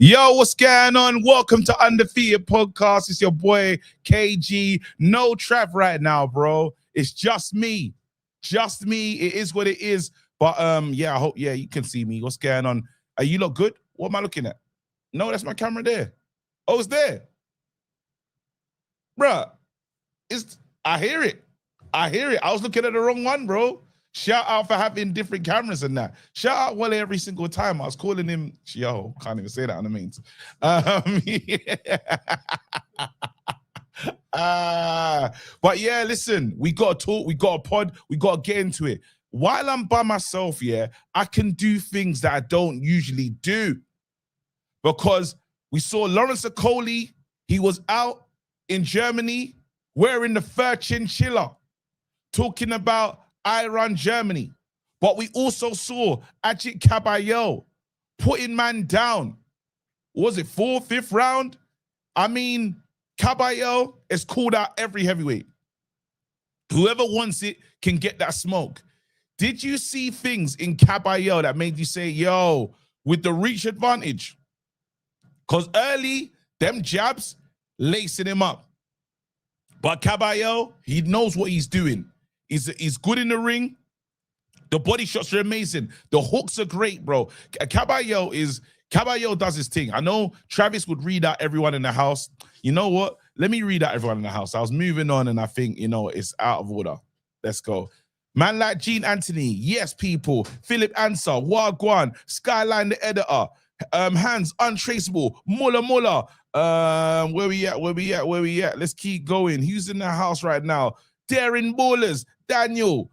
Yo, what's going on? Welcome to Undefeated Podcast. It's your boy KG. No Trav right now, bro. It's just me. Just me. It is what it is. But yeah, I hope you can see me. What's going on? You look good? What am I looking at? No, that's my camera there. Oh, it's there. Bruh. I hear it. I hear it. I was looking at the wrong one, bro. Shout out for having different cameras and that. Shout out Wale every single time. I was calling him, yo, can't even say that on the mains. But yeah, listen, we got to talk, we got a pod, we got to get into it. While I'm by myself, yeah, I can do things that I don't usually do. Because we saw Lawrence Okoli, he was out in Germany wearing the fur chinchilla, talking about Iran, Germany. But we also saw Ajit Caballero putting man down. Was it 4th, 5th round? I mean, Caballero is called out every heavyweight. Whoever wants it can get that smoke. Did you see things in Caballero that made you say, yo, with the reach advantage? Because early, them jabs, lacing him up. But Caballero, he knows what he's doing. He's good in the ring. The body shots are amazing. The hooks are great, bro. Caballero does his thing. I know Travis would read out everyone in the house. You know what? Let me read out everyone in the house. I was moving on and I think, it's out of order. Let's go. Man like Gene Anthony. Yes, people. Philip Answer. Wagwan. Skyline the editor. Hands Untraceable. Muller. Where we at? Let's keep going. Who's in the house right now? Darren Ballers. Daniel,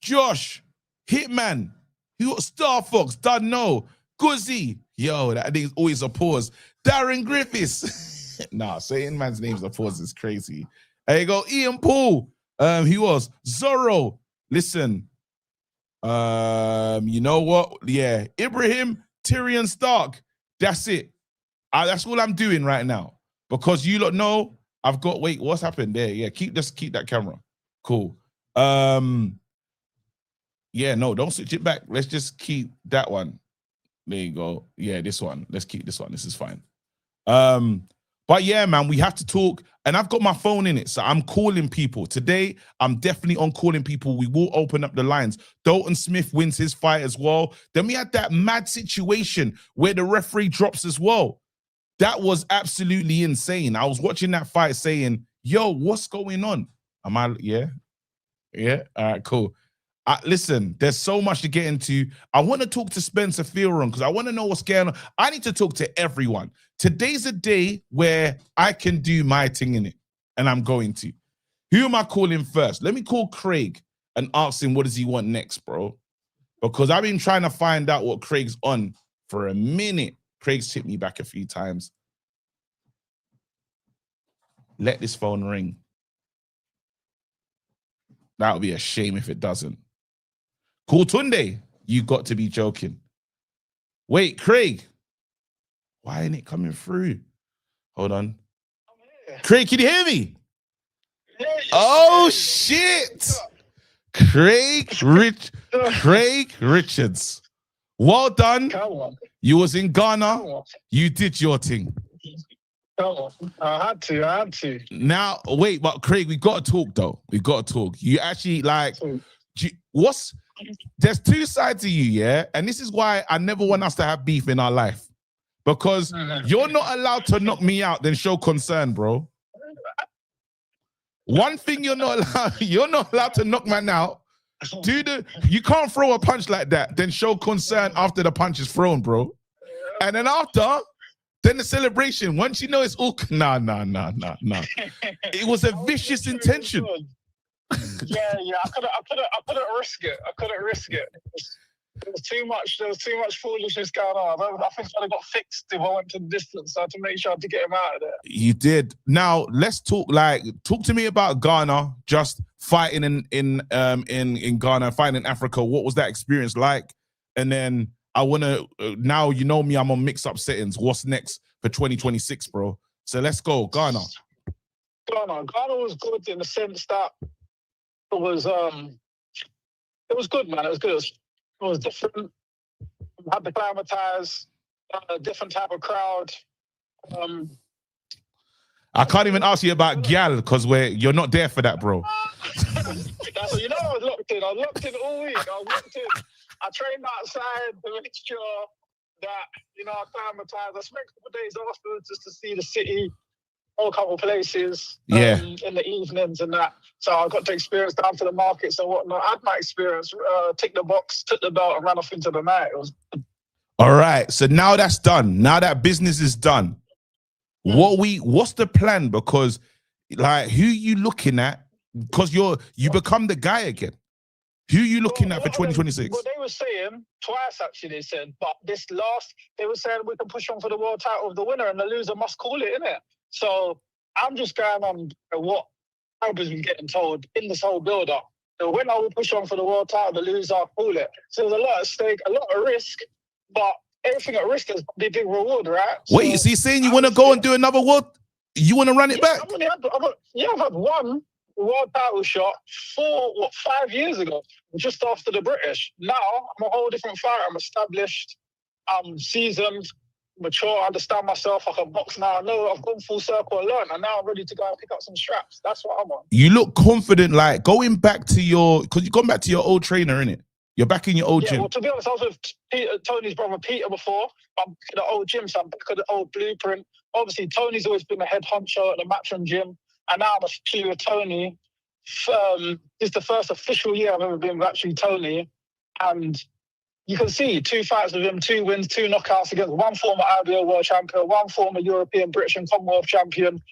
Josh, Hitman, Star Fox, Dunno, Guzzy. Yo, that thing's always a pause. Darren Griffiths. Nah, saying man's name's a pause is crazy. There you go, Ian Paul. He was Zorro. Listen, you know what? Yeah, Ibrahim Tyrion Stark. That's it. That's all I'm doing right now because you lot know I've got. Wait, what's happened there? Yeah, keep that camera. Cool. Yeah, no, don't switch it back. Let's just keep that one. There you go. Yeah, this one. Let's keep this one. This is fine. But yeah, man, we have to talk. And I've got my phone in it, so I'm calling people. Today, I'm definitely on calling people. We will open up the lines. Dalton Smith wins his fight as well. Then we had that mad situation where the referee drops as well. That was absolutely insane. I was watching that fight saying, yo, what's going on? Yeah? All right, cool. Listen, there's so much to get into. I want to talk to Spencer Fearon because I want to know what's going on. I need to talk to everyone. Today's a day where I can do my thing in it, and I'm going to. Who am I calling first? Let me call Craig and ask him what does he want next, bro? Because I've been trying to find out what Craig's on for a minute. Craig's hit me back a few times. Let this phone ring. That would be a shame if it doesn't. Cool Tunde, you got to be joking. Wait, Craig. Why ain't it coming through? Hold on. Craig, can you hear me? Oh, shit. Craig Richards. Well done. You was in Ghana. You did your thing. I had to. Now, wait, but Craig, we got to talk, though. We got to talk. You actually, there's two sides to you, yeah? And this is why I never want us to have beef in our life. Because you're not allowed to knock me out, then show concern, bro. One thing you're not allowed to knock man out. You can't throw a punch like that, then show concern after the punch is thrown, bro. And then after, then the celebration. Once you know it's all nah. It was a vicious intention. Yeah. I couldn't risk it. There was too much foolishness going on. I think I got fixed if I went to the distance. So I had to make sure I had to get him out of there. You did. Now let's talk. Talk to me about Ghana. Just fighting in Ghana, fighting in Africa. What was that experience like? And then I want to. Now you know me. I'm on mix-up settings. What's next for 2026, bro? So let's go, Ghana. Ghana was good in the sense that it was good, man. It was good. It was different. Had to climatize. a different type of crowd. I can't even ask you about gal because you're not there for that, bro. You know, I was locked in. I was locked in all week. I was locked in. I trained outside to make sure that, you know, I acclimatized. I spent a couple of days afterwards just to see the city, a couple of places in the evenings and that. So I got to experience down to the markets and whatnot. I had my experience, tick the box, took the belt and ran off into the night. It was all right. So now that's done. Now that business is done. What's the plan? Because like, who you looking at? Because you become the guy again. Who you looking at for 2026? Well, they were saying twice actually. They said, but they were saying we can push on for the world title of the winner, and the loser must call it, innit? So I'm just going on what I've been getting told in this whole build-up. The winner will push on for the world title, the loser call it. So there's a lot at stake, a lot of risk, but everything at risk is the big reward, right? Wait, so you're saying you want to go and do another world? You want to run it back? I've had one world title shot 5 years ago, just after the British. Now I'm a whole different fighter. I'm established, I'm seasoned, mature, I understand myself. I can box now. I know I've gone full circle and learned, and now I'm ready to go and pick up some straps. That's what I'm on. You look confident, like going back to because you've gone back to your old trainer, innit? You're back in your old gym. Well, to be honest, I was with Tony's brother Peter before. I'm back at the old gym, so I'm back at the old blueprint. Obviously, Tony's always been the head honcho at the Matchroom gym, and now I'm actually with Tony. This is the first official year I've ever been with actually Tony, and you can see 2 fights with him, 2 wins, 2 knockouts against one former IBO world champion, one former European, British, and Commonwealth champion.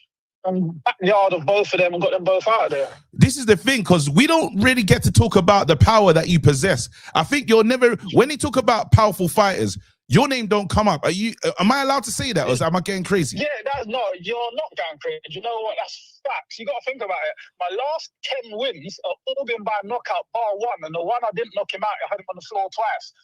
And backyard of both of them and got them both out of there. This is the thing, because we don't really get to talk about the power that you possess. I think you're never, when they talk about powerful fighters, your name don't come up. Am I allowed to say that, or am I getting crazy? Yeah, you're not going crazy. You know what? That's facts. You got to think about it. My last 10 wins are all been by knockout, bar one, and the one I didn't knock him out, I had him on the floor twice.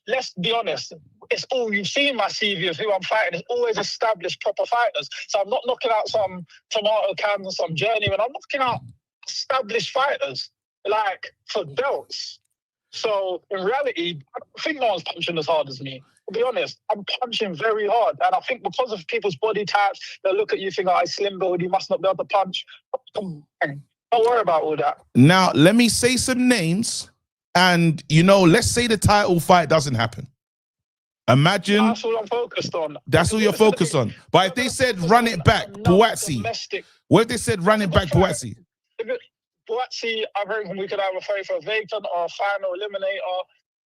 Let's be honest, it's all you've seen my CV of who I'm fighting. It's always established proper fighters. So I'm not knocking out some tomato cans, some journeyman. I'm knocking out established fighters, like for belts. So in reality, I don't think no one's punching as hard as me. To be honest, I'm punching very hard. And I think because of people's body types, they'll look at you, think, oh, he's slim build, he must not be able to punch. Don't worry about all that. Now, let me say some names. And, you know, let's say the title fight doesn't happen. Imagine. That's all I'm focused on. That's all you're focused on. But if they said run it back, Buatsi. What if they said run it back, Buatsi? Buatsi, I reckon we could have a fight for a vacant or a final eliminator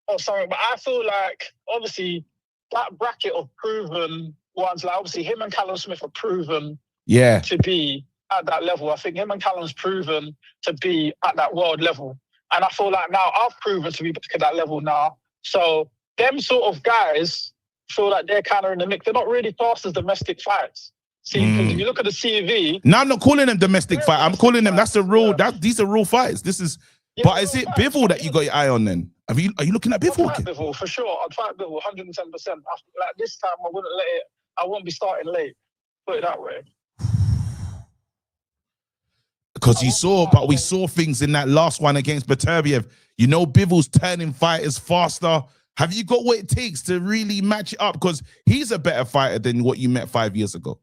or something. But I feel like, obviously, that bracket of proven ones, like obviously him and Callum Smith are proven to be at that level. I think him and Callum's proven to be at that world level. And I feel like now I've proven to be back at that level now. So them sort of guys feel like they're kind of in the mix. They're not really classed as domestic fights. See, because if you look at the CV... No, I'm not calling them domestic fight. I'm calling them, that's the rule. These are real fights. This is... but is it Bivol that you got your eye on then? Are you looking at Bivol? I'd fight Bivol, for sure. I'd fight Bivol, 110%. Like this time, I wouldn't be starting late. Put it that way. Because we saw things in that last one against Beterbiev. You know, Bivol's turning fighters faster. Have you got what it takes to really match it up? Because he's a better fighter than what you met 5 years ago.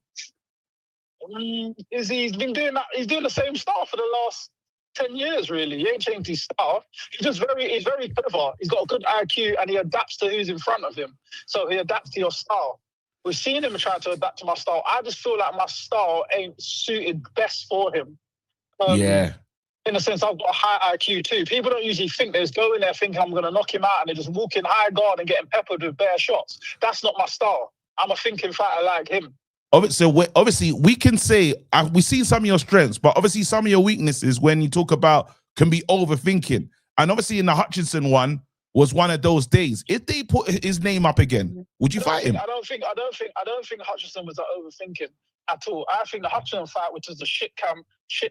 He's been doing that. He's doing the same style for the last 10 years, really. He ain't changed his style. He's very clever. He's got a good IQ and he adapts to who's in front of him. So he adapts to your style. We've seen him trying to adapt to my style. I just feel like my style ain't suited best for him. In a sense, I've got a high IQ too. People don't usually think they just go in there thinking I'm going to knock him out and they're just walking high guard and getting peppered with bare shots. That's not my style. I'm a thinking fighter like him. Obviously, we can say, we see some of your strengths, but obviously some of your weaknesses when you talk about can be overthinking. And obviously in the Hutchinson one was one of those days. If they put his name up again, would you fight him? I don't think Hutchinson was that overthinking at all. I think the Hutchinson fight, which is the shit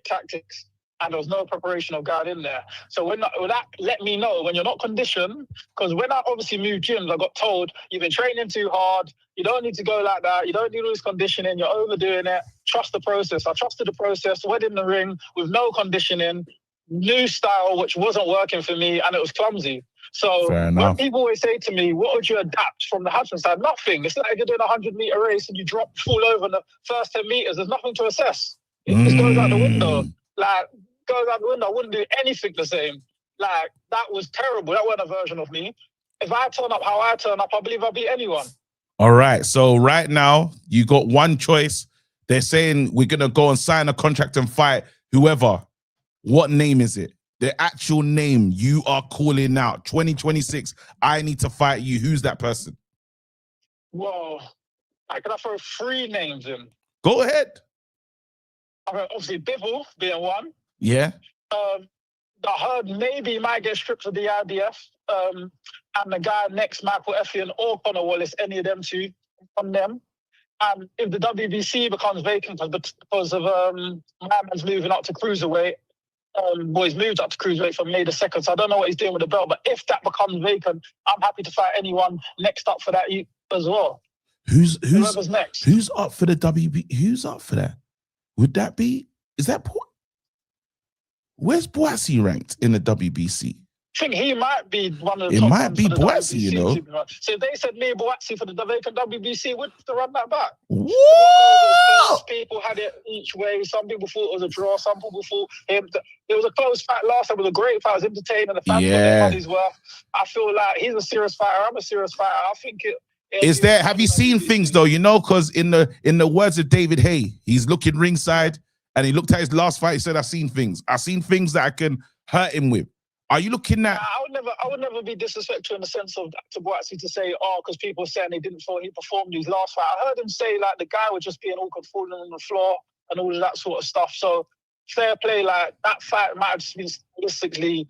tactics, and there was no preparation of guard in there. So when that let me know when you're not conditioned, because when I obviously moved gyms, I got told you've been training too hard. You don't need to go like that. You don't need all this conditioning. You're overdoing it. Trust the process. I trusted the process. Went in the ring with no conditioning, new style which wasn't working for me, and it was clumsy. So Fair when enough. people always say to me, what would you adapt from the Hudson side? Nothing. It's like you're doing a 100-meter race and you fall over in the first 10 meters. There's nothing to assess. It just goes out the window. Like, goes out the window. I wouldn't do anything the same. Like, that was terrible. That wasn't a version of me. If I turn up how I turn up, I believe I'll beat anyone. All right. So right now, you got one choice. They're saying we're going to go and sign a contract and fight whoever. What name is it? The actual name you are calling out. 2026, I need to fight you. Who's that person? Whoa. I can I throw 3 names in? Go ahead. Okay, obviously, Bivol being one. Yeah. I heard maybe he might get stripped of the IDF. And the guy next, Michael Effian or Conor Wallace, any of them two, on them. And if the WBC becomes vacant because of my man's moving up to cruiserweight, he's moved up to cruiserweight from May the 2nd, so I don't know what he's doing with the belt. But if that becomes vacant, I'm happy to fight anyone next up for that as well. Whoever's next? Who's up for the WB? Who's up for that? Would that be? Is that? Where's Boatsy ranked in the WBC? I think he might be one of the It top might ones be for the Boatsy, you know. So if they said me Boatsy for the vacant WBC, would to run that back? Whoa! People had it each way. Some people thought it was a draw. Some people thought it was a close fight last time. It was a great fight. It was entertaining. The fans got their money's worth. I feel like he's a serious fighter. I'm a serious fighter. I think it. Is there? Have you seen things though? You know, because in the words of David Hay, he's looking ringside, and he looked at his last fight. He said, "I've seen things. I've seen things that I can hurt him with." Are you looking at? I would never be disrespectful in the sense of to Boatsy to say, oh, because people are saying he didn't thought he performed his last fight. I heard him say like the guy was just being awkward, falling on the floor and all of that sort of stuff. So fair play, like that fight might have just been statistically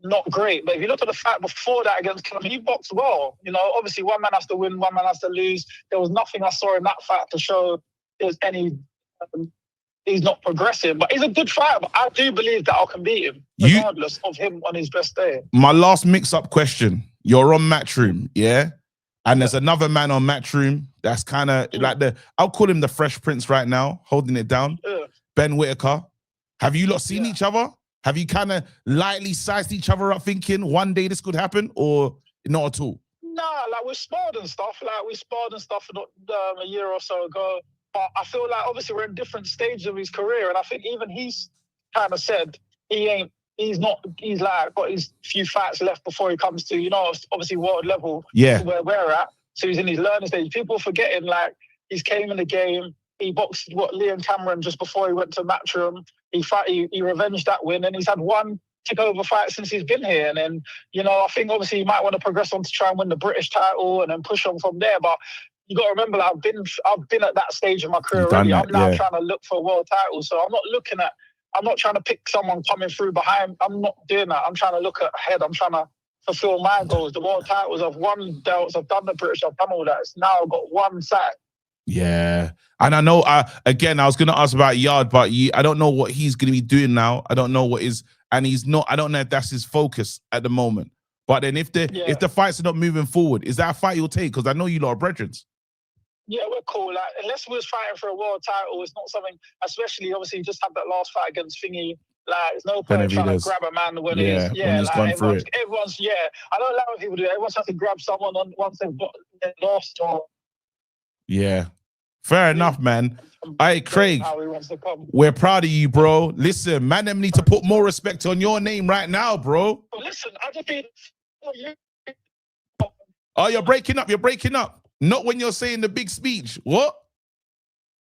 not great. But if you look at the fight before that against Clem, he boxed well. You know, obviously one man has to win, one man has to lose. There was nothing I saw in that fight to show there's any. He's not progressing, but he's a good fighter. But I do believe that I can beat him, regardless of him on his best day. My last mix-up question. You're on Matchroom, yeah? And there's another man on Matchroom that's kind of like I'll call him the Fresh Prince right now, holding it down. Yeah. Ben Whitaker. Have you lot seen each other? Have you kind of lightly sized each other up thinking one day this could happen or not at all? Nah, like we sparred and stuff. A year or so ago. But I feel like obviously we're in different stages of his career, and I think even he's kind of said he's like got his few fights left before he comes to, you know, obviously world level, where we're at. So he's in his learning stage. People forgetting like he's came in the game, he boxed Liam Cameron just before he went to Matchroom. He revenged that win, and he's had one takeover fight since he's been here. And then, you know, I think obviously he might want to progress on to try and win the British title and then push on from there. But you got to remember, like, I've been at that stage of my career already. I'm now trying to look for a world title. So I'm not trying to pick someone coming through behind. I'm not doing that. I'm trying to look ahead. I'm trying to fulfill my goals. The world titles, I've won belts, I've done the British, I've done all that. It's now I've got one side. Yeah. And I know, again, I was going to ask about Yard, but I don't know what he's going to be doing now. I don't know what is, and he's not, I don't know if that's his focus at the moment. But then if the fights are not moving forward, is that a fight you'll take? Because I know you lot are brethren. Yeah, we're cool. Like, unless we was fighting for a world title, it's not something, especially obviously you just had that last fight against Thingy. Like, there's no point trying to grab a man when he's like, everyone's, I don't like when people do it. Everyone's trying to grab someone once they've lost or. Yeah. Fair enough, man. Hey, Craig, we're proud of you, bro. Listen, man, them need to put more respect on your name right now, bro. Listen, I just been. Oh, you're breaking up. You're breaking up. Not when you're saying the big speech. What?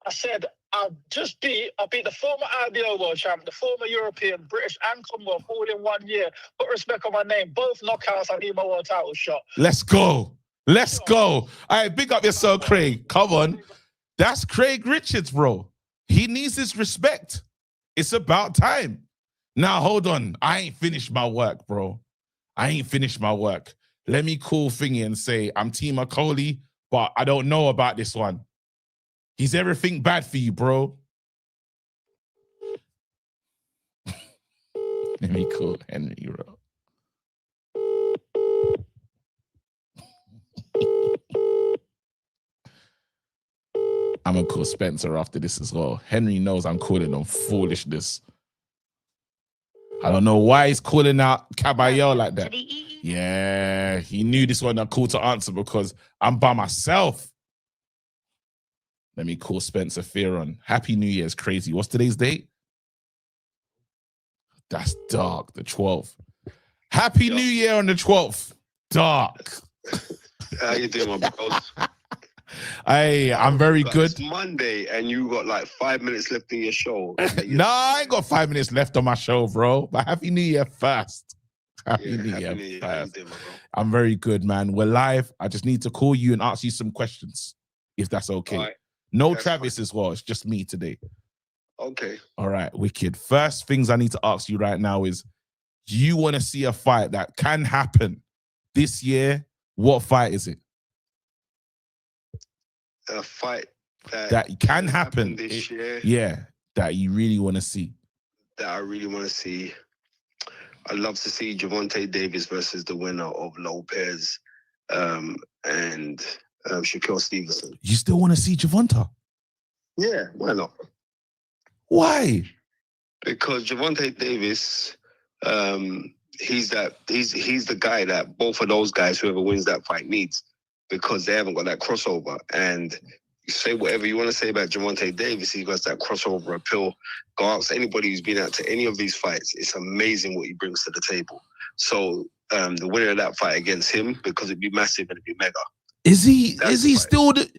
I said, I beat the former IBO world champ, the former European, British, and Commonwealth all in 1 year. Put respect on my name. Both knockouts, I need my world title shot. Let's go. Let's go. All right, big up yourself, Craig. Come on. That's Craig Richards, bro. He needs his respect. It's about time. Now, hold on. I ain't finished my work, bro. I ain't finished my work. Let me call Thingy and say, I'm Team Akoli, but I don't know about this one. He's everything bad for you, bro. Let me call Henry, bro. I'm going to call Spencer after this as well. Henry knows I'm calling on foolishness. I don't know why he's calling out Caballero like that. Yeah, he knew this wasn't a call to answer because I'm by myself. Let me call Spencer Fearon. Happy New Year's, crazy. What's today's date? That's dark, the 12th. Happy New Year on the 12th. Dark. How you doing, my bros? Hey, I'm very good. It's Monday and you got like 5 minutes left in your show. No, I ain't got 5 minutes left on my show, bro. But Happy New Year first. Happy New Year first. How you doing, my bro? I'm very good, man. We're live. I just need to call you and ask you some questions, if that's okay. All right. No That's Travis fine. as well. It's just me today. Okay. All right, wicked. First things I need to ask you right now is, do you want to see a fight that can happen this year? What fight is it? A fight That can happen this year. Yeah, that you really want to see. That I really want to see. I'd love to see Gervonta Davis versus the winner of Lopez and Shakur Stevenson. You still want to see Gervonta? Yeah, why not? Why? Because Gervonta Davis, he's the guy that both of those guys, whoever wins that fight, needs, because they haven't got that crossover. And you say whatever you want to say about Gervonta Davis, he got that crossover appeal. Go ask anybody who's been out to any of these fights. It's amazing what he brings to the table. So the winner of that fight against him, because it'd be massive and it'd be mega. Is he That's still the?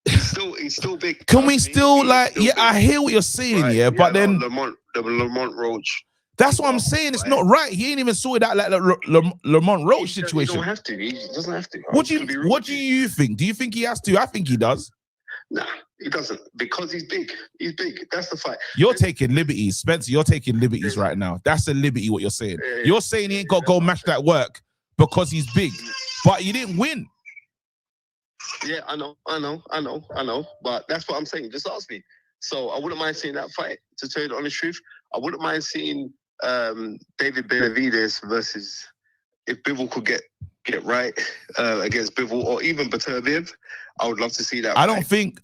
He's still big. Can we still like? Yeah, big. I hear what you're saying, Right, yeah, but then the Lamont Roach. that's what I'm saying. It's not right. He ain't even sorted out like the Lamont Roach He situation. don't have to. He doesn't have to. What do you think? Do you think he has to? I think he does. Nah, he doesn't, because he's big. He's big. That's the fight. You're taking liberties, Spencer. You're taking liberties right now. That's a liberty. What you're saying. You're saying he ain't got to go match that work because he's big, but he didn't win. Yeah, I know. But that's what I'm saying. Just ask me. So I wouldn't mind seeing that fight, to tell you the honest truth. I wouldn't mind seeing David Benavidez versus, if Bivol could get right against Bivol, or even Beterbiev. I would love to see that. I don't think.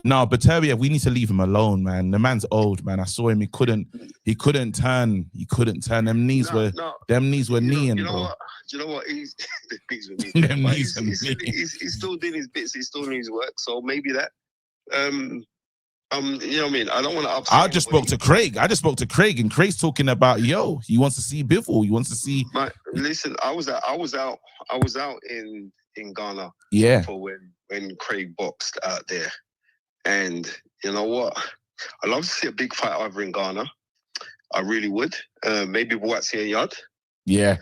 No, Beterbiev, we need to leave him alone, man. The man's old, man. I saw him. He couldn't turn. Them knees were kneeing, you know bro. what? Do you know what? He's he's still doing his bits. He's still doing his work. So maybe that. You know what I mean? I don't want to upset. I just spoke to Craig, and Craig's talking about, he wants to see Bivol. He wants to see. Listen, I was out in Ghana. Yeah. For when Craig boxed out there, and you know what? I'd love to see a big fight over in Ghana. I really would. Maybe Boatsy and Yard. Yeah.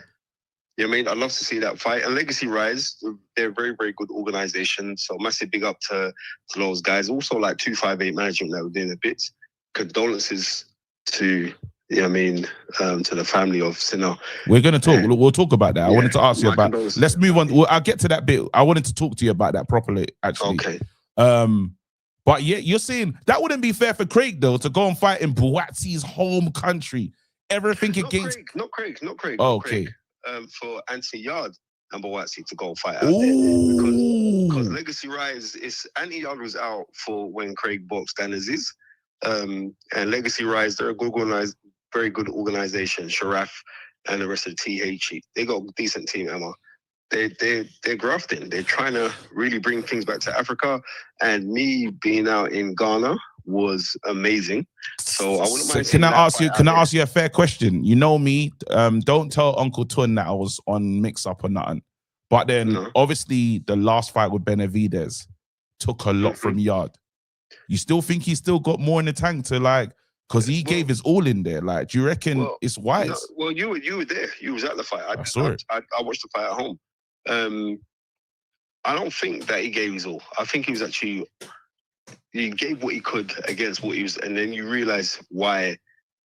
You know what I mean? I'd love to see that fight. And Legacy Rise, they're a very, very good organization. So massive big up to those guys. Also like 258 management that were doing the bits. Condolences to, you know what I mean, to the family of Sinner. We're going to talk. We'll talk about that. I wanted to ask you about, let's move on. I'll get to that bit. I wanted to talk to you about that properly, actually. Okay. But yeah, you're saying that wouldn't be fair for Craig, though, to go and fight in Boatsy's home country. Everything against... Not Craig. Oh, okay. For Anthony Yard and Boatsy to go and fight out there. Because Legacy Rise, Anthony Yard was out for when Craig boxed Dan Aziz. And Legacy Rise, they're a good organized, very good organization. Sharaf and the rest of the THE. They got a decent team, Emma. They're grafting. They're trying to really bring things back to Africa. And me being out in Ghana was amazing. So I wouldn't mind. Can I ask you a fair question? You know me. Don't tell Uncle Tun that I was on mix up or nothing. But then obviously the last fight with Benavidez took a lot from Yard. You still think he's still got more in the tank to like, because he gave his all in there. Like, do you reckon it's wise? No, well, you were there. You was at the fight. I saw it. I watched the fight at home. I don't think that he gave his all. I think he was actually, he gave what he could against what he was, and then you realize why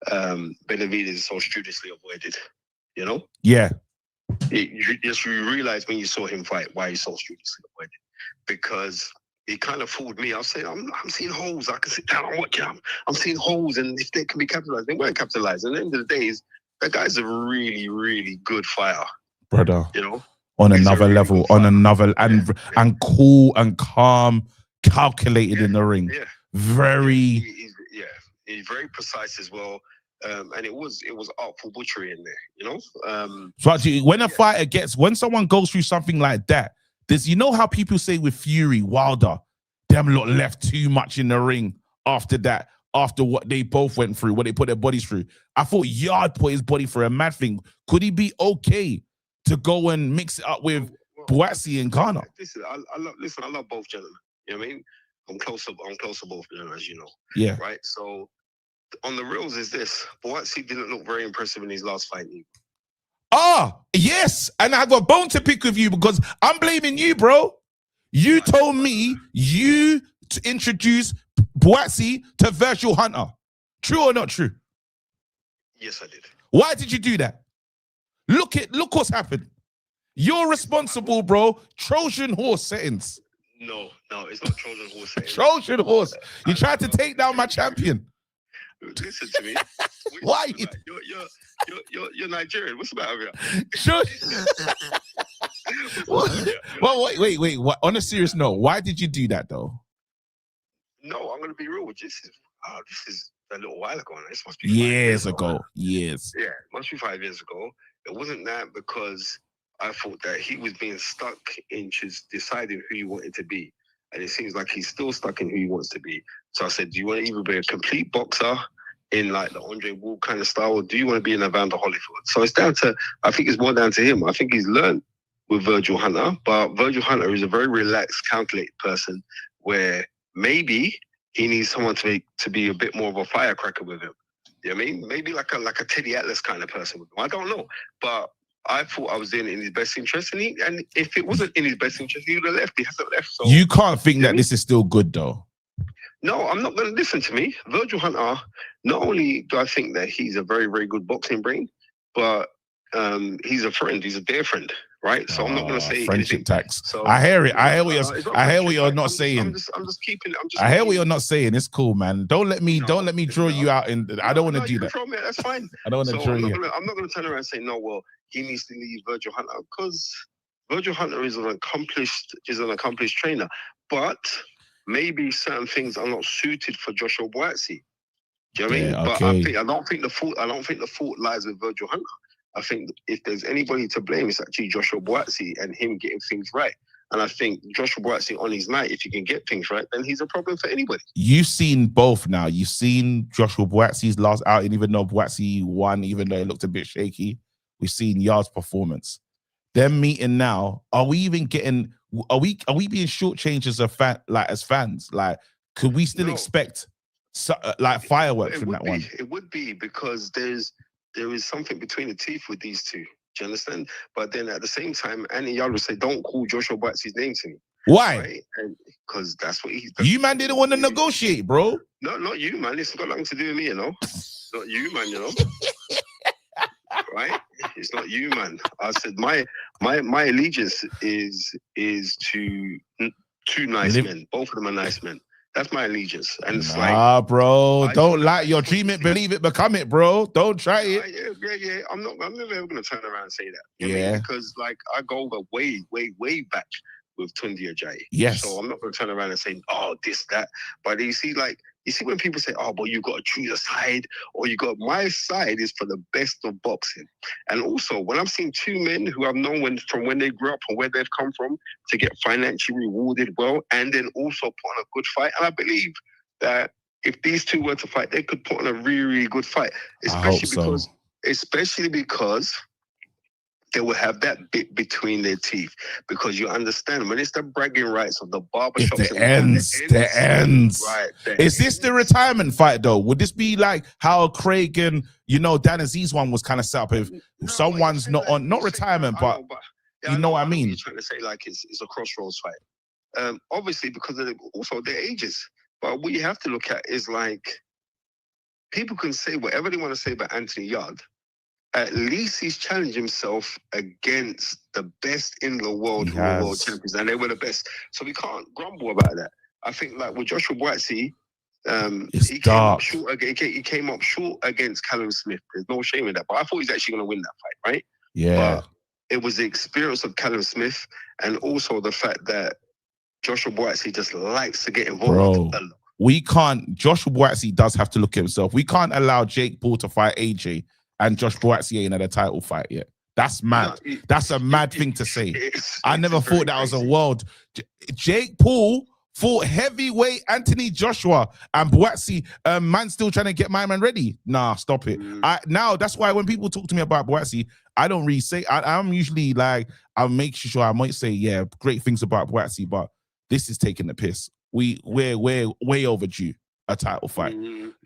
Benavidez is so studiously avoided. You know? Yeah. You realize when you saw him fight why he's so studiously avoided, because he kind of fooled me. I was saying, I'm seeing holes. I can sit down and watch him. I'm seeing holes, and if they can be capitalized, they weren't capitalized. And at the end of the day, that guy's a really, really good fighter, brother. You know, on another level, and cool and calm, calculated in the ring. Yeah, very. He's very precise as well. And it was artful butchery in there, you know. So when a fighter when someone goes through something like that, you know how people say with Fury, Wilder, them lot left too much in the ring after that, after what they both went through, what they put their bodies through. I thought Yard put his body for a mad thing. Could he be okay to go and mix it up with Buatsi and Ghana? Listen, I love both gentlemen. You know what I mean? I'm close to both gentlemen, as you know. Yeah. Right. So on the reels is this: Buatsi didn't look very impressive in his last fight. Yes, and I got a bone to pick with you because I'm blaming you, bro. You told me you to introduce Buatsi to Virgil Hunter. True or not true? Yes, I did. Why did you do that? Look what's happened. You're responsible, bro. Trojan horse settings. No, it's not Trojan horse settings. Trojan horse. You tried to take down my champion. Listen to me. Why? You're Nigerian. What's the matter with you? Sure. Well, wait. What? On a serious note, why did you do that though? No, I'm gonna be real with you. This is a little while ago. This must be years ago. Years. Yeah, it must be 5 years ago. It wasn't that because I thought that he was being stuck in just deciding who he wanted to be. And it seems like he's still stuck in who he wants to be. So I said, do you want to either be a complete boxer in like the Andre Ward kind of style, or do you want to be an Evander Holyfield? So it's I think it's more down to him. I think he's learned with Virgil Hunter, but Virgil Hunter is a very relaxed, calculated person where maybe he needs someone to be a bit more of a firecracker with him. You know what I mean? Maybe like a Teddy Atlas kind of person with him. I don't know. But I thought I was doing it in his best interest, and if it wasn't in his best interest, he would have left. He hasn't left. So you can't think that this is still good, though. No, I'm not going to listen to me. Virgil Hunter, not only do I think that he's a very, very good boxing brain, but he's a friend. He's a dear friend, right? So I'm not going to say friendship anything. tax. So, I hear it. I hear what you're not saying. I'm just keeping. I hear what you're not saying. It's cool, man. Don't let me draw you out. I don't want to do that. Control me. That's fine. I don't want to draw you. I'm not going to turn around and say no. Well, he needs to leave Virgil Hunter because Virgil Hunter is an accomplished trainer, but maybe certain things are not suited for Joshua Buatsi. Do you know what I mean? Okay. But I don't think the fault lies with Virgil Hunter. I think if there's anybody to blame, it's actually Joshua Buatsi and him getting things right. And I think Joshua Buatsi on his night, if he can get things right, then he's a problem for anybody. You've seen both now. You've seen Joshua Buatsi's last outing, even though Buatsi won, even though it looked a bit shaky. We've seen Yard's performance. Them meeting now, are we even getting? Are we being shortchanged as fans? Like, could we still expect fireworks from that one? It would be because there is something between the teeth with these two. Do you understand? But then at the same time, Anthony Yard would say, "Don't call Joshua Buatsi's name to me." Why? Right? Because that's what he's. You man didn't want to negotiate, bro. No, not you, man. It's got nothing to do with me, you know. Not you, man. You know. Right? It's not you, man. I said my allegiance is to two nice men. Both of them are nice men. That's my allegiance. And it's bro. Don't lie. You're dream it, believe it, become it, bro. Don't try it. Yeah. I'm never ever gonna turn around and say that. You know? Because like I go over way back with Tunde Ajayi. Yes. So I'm not gonna turn around and say, oh, this, that. But you see when people say, oh, but you got to choose a side, or my side is for the best of boxing. And also, when I'm seeing two men who I've known from when they grew up and where they've come from to get financially rewarded well, and then also put on a good fight. And I believe that if these two were to fight, they could put on a really, really good fight. Especially because they will have that bit between their teeth, because you understand when it's the bragging rights of the barbershop. The ends. Right. Is this the retirement fight though? Would this be like how Craig and Dan Aziz one was kind of set up? If someone's not retirement, but you know what I mean. You're trying to say like it's a crossroads fight. Obviously because of also their ages. But what you have to look at is like people can say whatever they want to say about Anthony Yard. At least he's challenged himself against the best in the world who were world champions, and they were the best. So we can't grumble about that. I think like with Joshua Buatsi, he came up short against Callum Smith. There's no shame in that. But I thought he's actually going to win that fight, right? Yeah. But it was the experience of Callum Smith, and also the fact that Joshua Buatsi just likes to get involved a lot. we can't. Josh Buatsi does have to look at himself. We can't allow Jake Paul to fight AJ and Josh Buatsi ain't had a title fight yet. That's mad. That's a mad thing to say. I never thought that was a world. Jake Paul fought heavyweight Anthony Joshua and Buatsi. Man, still trying to get my man ready. Nah, stop it. Now that's why when people talk to me about Buatsi, I don't really say. I'm usually like, I'll make sure I might say, yeah, great things about Buatsi, but this is taking the piss. We're way overdue a title fight.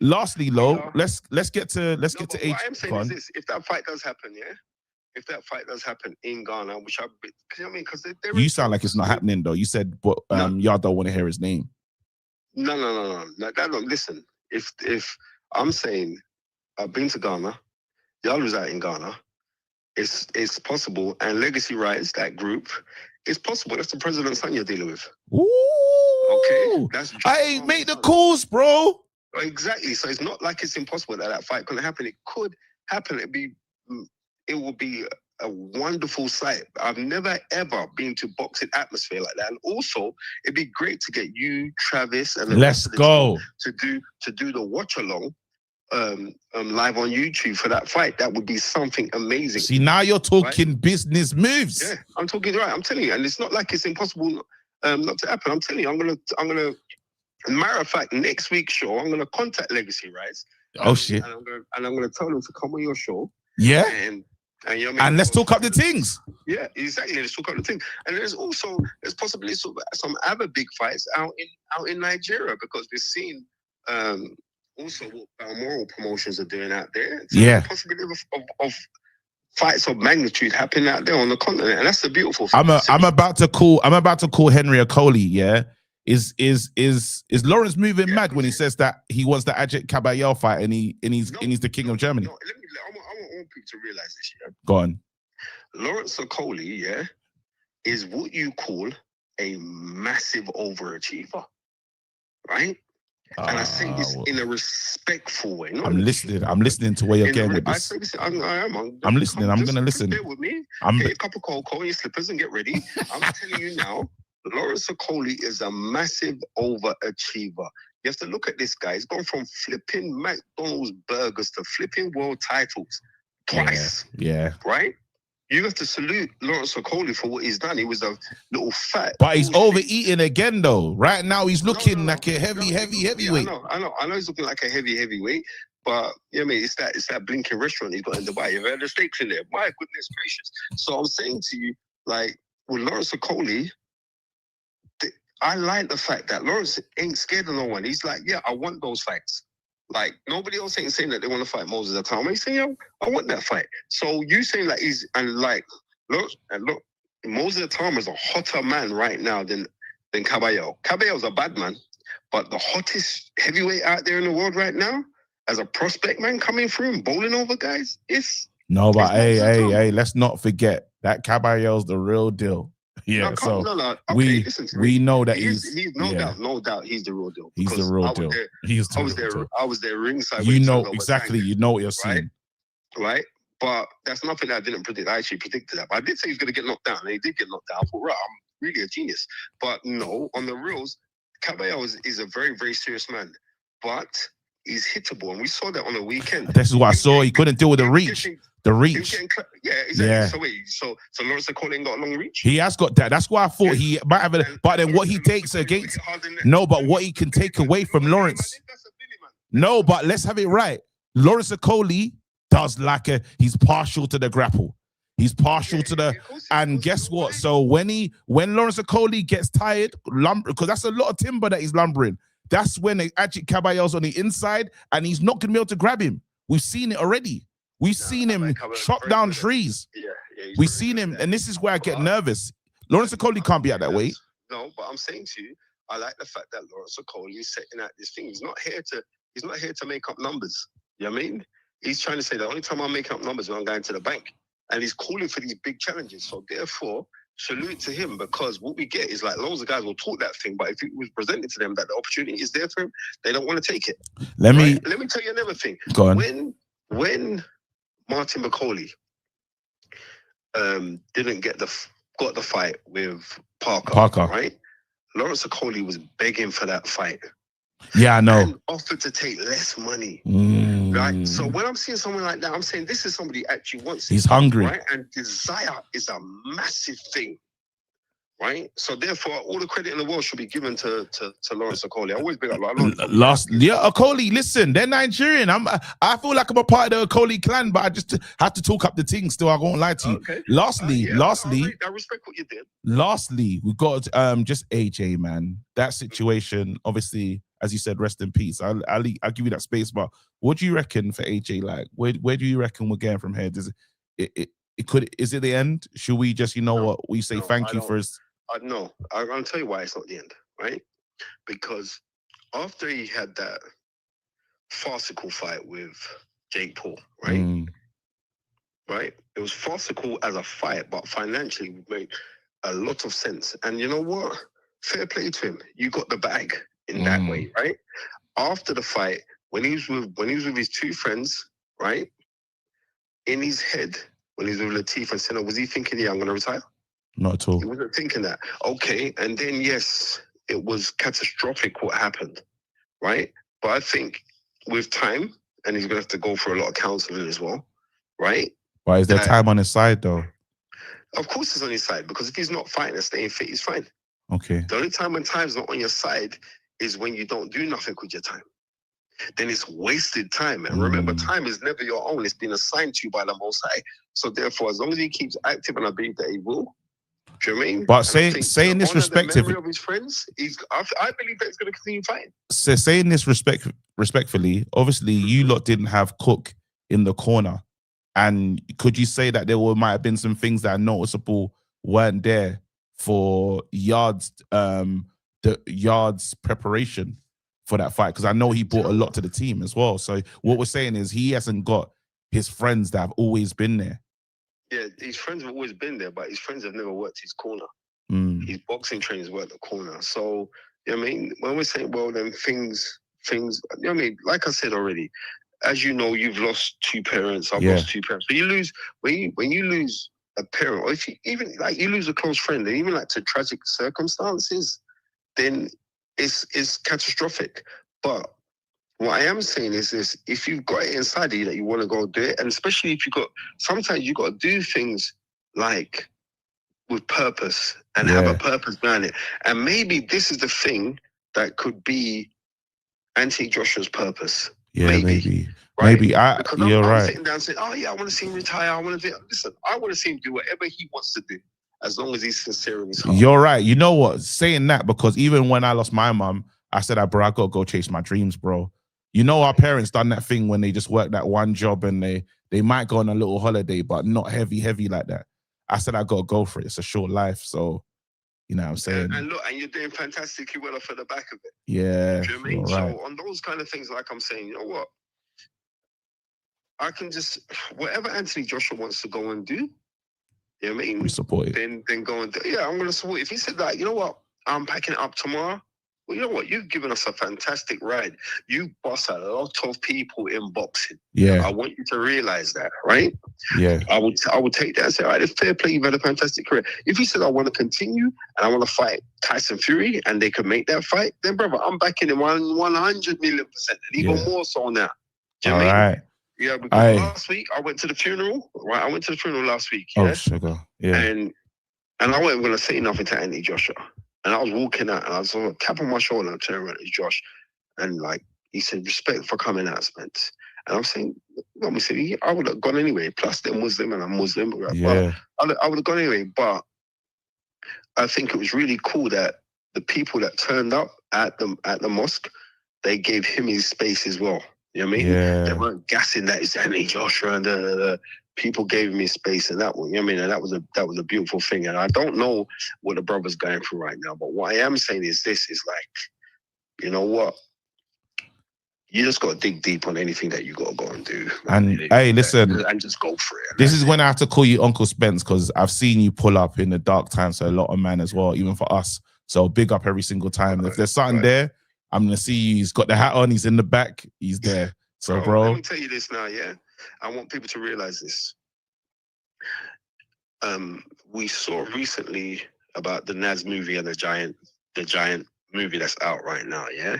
Lastly, Lo, let's get to AJ. What I'm saying is this: if that fight does happen, yeah. If that fight does happen in Ghana, which I mean, because you sound like it's not happening though. You said, but y'all don't want to hear his name. No. Listen, if I'm saying I've been to Ghana, y'all was out in Ghana, it's possible, and Legacy Rise, that group, it's possible. That's the president's son you're dealing with. Ooh, okay, that's I ain't make the calls, bro. Exactly. So it's not like it's impossible that fight couldn't happen. It could happen. It will be a wonderful sight. I've never ever been to boxing atmosphere like that, and also it'd be great to get you, Travis, and the rest of the team to do the watch along live on YouTube for that fight. That would be something amazing. See, now you're talking business moves. Yeah, I'm talking right. I'm telling you, and it's not like it's impossible not to happen. I'm telling you, I'm gonna. Matter of fact, next week's show, I'm gonna contact Legacy Rise. Oh shit! And I'm gonna tell them to come on your show. Yeah. And let's talk up the things. Yeah, exactly. Let's talk up the things. And there's possibly some other big fights out in Nigeria, because we've seen also what Balmoral promotions are doing out there. So yeah. Possibility of fights of magnitude happening out there on the continent, and that's the beautiful thing. I'm about to call Henry Okoli. Yeah. Is Lawrence moving mad when he says that he wants the Ajit Kabayel fight and he's the king of Germany? No, I want people to realize this. Yeah? Go on. Lawrence Okoli, yeah, is what you call a massive overachiever, right? And I say this in a respectful way. I'm listening to where you're getting with this. I'm listening. I'm gonna listen. Bear with me. Get a cup of cocoa, your slippers, and get ready. I'm telling you now. Lawrence Okoli is a massive overachiever. You have to look at this guy. He's gone from flipping McDonald's burgers to flipping world titles twice. Yeah. Right? You have to salute Lawrence Okoli for what he's done. He was a little fat. But he's overeating again, though. Right now, he's looking like a heavyweight. Yeah, I know he's looking like a heavyweight. But I mean, it's that blinking restaurant he's got in Dubai. You've had the steaks in there. My goodness gracious. So I'm saying to you, like, with Lawrence Okoli, I like the fact that Lawrence ain't scared of no one. He's like, yeah, I want those fights. Like, nobody else ain't saying that they want to fight Moses Atama. He's saying, yo, I want that fight. So you saying like look, Moses Atama is a hotter man right now than Caballero. Caballero's a bad man, but the hottest heavyweight out there in the world right now, as a prospect man coming through and bowling over guys, hey, let's not forget that Caballero's the real deal. Yeah, okay, we know that he's no doubt he's the real deal. He's the real deal. I was there ringside. You know exactly. You know what you're saying, right? But that's nothing that I didn't predict. I actually predicted that. But I did say he's going to get knocked down, and he did get knocked down. I thought, right, I'm really a genius. But no, on the reals, Caballero is a very, very serious man, but he's hittable, and we saw that on the weekend. This is what I saw. He couldn't deal with the reach. Yeah, exactly. Yeah. So Lawrence Okoli ain't got a long reach. He has got that. That's why I thought he might have but then what he takes against but what he can take away from Lawrence. No, but let's have it right. Lawrence Okoli does he's partial to the grapple. He's partial to the and guess what? So when Lawrence Okoli gets tired, because that's a lot of timber that he's lumbering. That's when Ajit Caballero's on the inside and he's not gonna be able to grab him. We've seen it already. We've seen him chop down trees. We've seen him, and this is where I get nervous. Lawrence Okoli can't be at that weight. No, but I'm saying to you, I like the fact that Lawrence Okoli is setting out this thing. He's not here to make up numbers. You know what I mean? He's trying to say the only time I'm making up numbers is when I'm going to the bank. And he's calling for these big challenges. So therefore, salute to him, because what we get is like loads of guys will talk that thing, but if it was presented to them that the opportunity is there for him, they don't want to take it. Let me tell you another thing. Go on. When Martin McCauley didn't got the fight with Parker, right? Lawrence Okoli was begging for that fight. Yeah, I know. And offered to take less money. Right? So when I'm seeing someone like that, I'm saying this is somebody who actually wants it. He's hungry. Right? And desire is a massive thing. Right? So therefore, all the credit in the world should be given to Lawrence Okoli. I always big up Lawrence. Okoli, listen, they're Nigerian. I feel like I'm a part of the Okoli clan, but I just have to talk up the thing still. I won't lie to you. Okay. Lastly, I respect what you did. Lastly, we've got just AJ, man. That situation, obviously, as you said, rest in peace. I'll give you that space, but what do you reckon for AJ? Like, where do you reckon we're getting from here? Does is it the end? Should we just, what we say, thank you for his... No, I'll tell you why it's not the end, right? Because after he had that farcical fight with Jake Paul, right? Right? It was farcical as a fight, but financially it made a lot of sense. And you know what? Fair play to him. You got the bag in that way, right? After the fight, when he was with his two friends, right? In his head, when he was with Latif and Senna, was he thinking, yeah, I'm gonna retire? Not at all. He wasn't thinking that. Okay, and then yes, it was catastrophic what happened, right? But I think with time, and he's gonna have to go for a lot of counseling as well, right? But is there time on his side though? Of course it's on his side, because if he's not fighting and staying fit, he's fine. Okay. The only time when time's not on your side is when you don't do nothing with your time. Then it's wasted time. And remember, time is never your own. It's been assigned to you by the Most High. So therefore, as long as he keeps active, and I believe that he will, do you know what I mean? But saying this respectively, of his friends, I believe that he's going to continue fighting. So saying this respectfully, obviously you lot didn't have Cook in the corner, and could you say that there might have been some things that are noticeable weren't there for Yards, the Yards preparation for that fight? Because I know he brought a lot to the team as well. So what we're saying is he hasn't got his friends that have always been there. Yeah, his friends have always been there, but his friends have never worked his corner. His boxing trainers work the corner. So, you know what I mean? When we're saying, well, then things, you know what I mean? Like I said already, as you know, you've lost two parents. I've lost two parents. So you lose, when you lose a parent, or if you even like you lose a close friend, and even like to tragic circumstances, then it's catastrophic. But what I am saying is this: if you've got it inside you that you want to go do it, and especially if sometimes you got to do things like with purpose and have a purpose behind it. And maybe this is the thing that could be Anthony Joshua's purpose. Yeah, maybe. Right? Maybe. You're I'm right. sitting down saying, oh yeah, I want to see him retire. I want to do. Listen, I want to see him do whatever he wants to do, as long as he's sincere in his heart. You're right. You know what? Saying that, because even when I lost my mum, I said, bro, I got to go chase my dreams, bro. You know, our parents done that thing when they just work that one job and they might go on a little holiday, but not heavy like that. I said, I got to go for it. It's a short life. So, you know what I'm saying? And look, and you're doing fantastically well off at the back of it. Yeah. Do you know what I mean? Right. So on those kind of things, like I'm saying, you know what? I can just, whatever Anthony Joshua wants to go and do, you know what I mean? We support it. Then go and do. Yeah, I'm going to support it. If he said that, you know what? I'm packing it up tomorrow. Well, you know what? You've given us a fantastic ride. You boss a lot of people in boxing. Yeah. I want you to realize that, right? Yeah. I would take that and say, all right, it's fair play. You've had a fantastic career. If he said, I want to continue and I want to fight Tyson Fury and they could make that fight, then, brother, I'm backing him 100 million%, and even more so now. Do you know what I mean? Yeah, because last week I went to the funeral, right? I went to the funeral last week. Oh, sugar. Yeah. And I wasn't going to say nothing to Anthony Joshua. And I was walking out and I was on a tap on my shoulder and I turned around to Josh. And like, he said, respect for coming out, Spence. And I'm saying, I would have gone anyway. Plus they're Muslim and I'm Muslim. Yeah. I would have gone anyway. But I think it was really cool that the people that turned up at the mosque, they gave him his space as well. You know what I mean? Yeah. They weren't gassing that it's Anthony Joshua and the people gave me space and that one. You know what I mean? And that was a beautiful thing. And I don't know what the brother's going through right now, but what I am saying is this is like, you know what? You just got to dig deep on anything that you got to go and do. And hey, listen, and just go for it. This is when I have to call you Uncle Spence, because I've seen you pull up in the dark times to a lot of men as well, even for us. So big up every single time. If there's something there, I'm gonna see you. He's got the hat on. He's in the back. He's there. So, bro, let me tell you this now. Yeah, I want people to realize this. We saw recently about the Nas movie and the giant movie that's out right now. Yeah.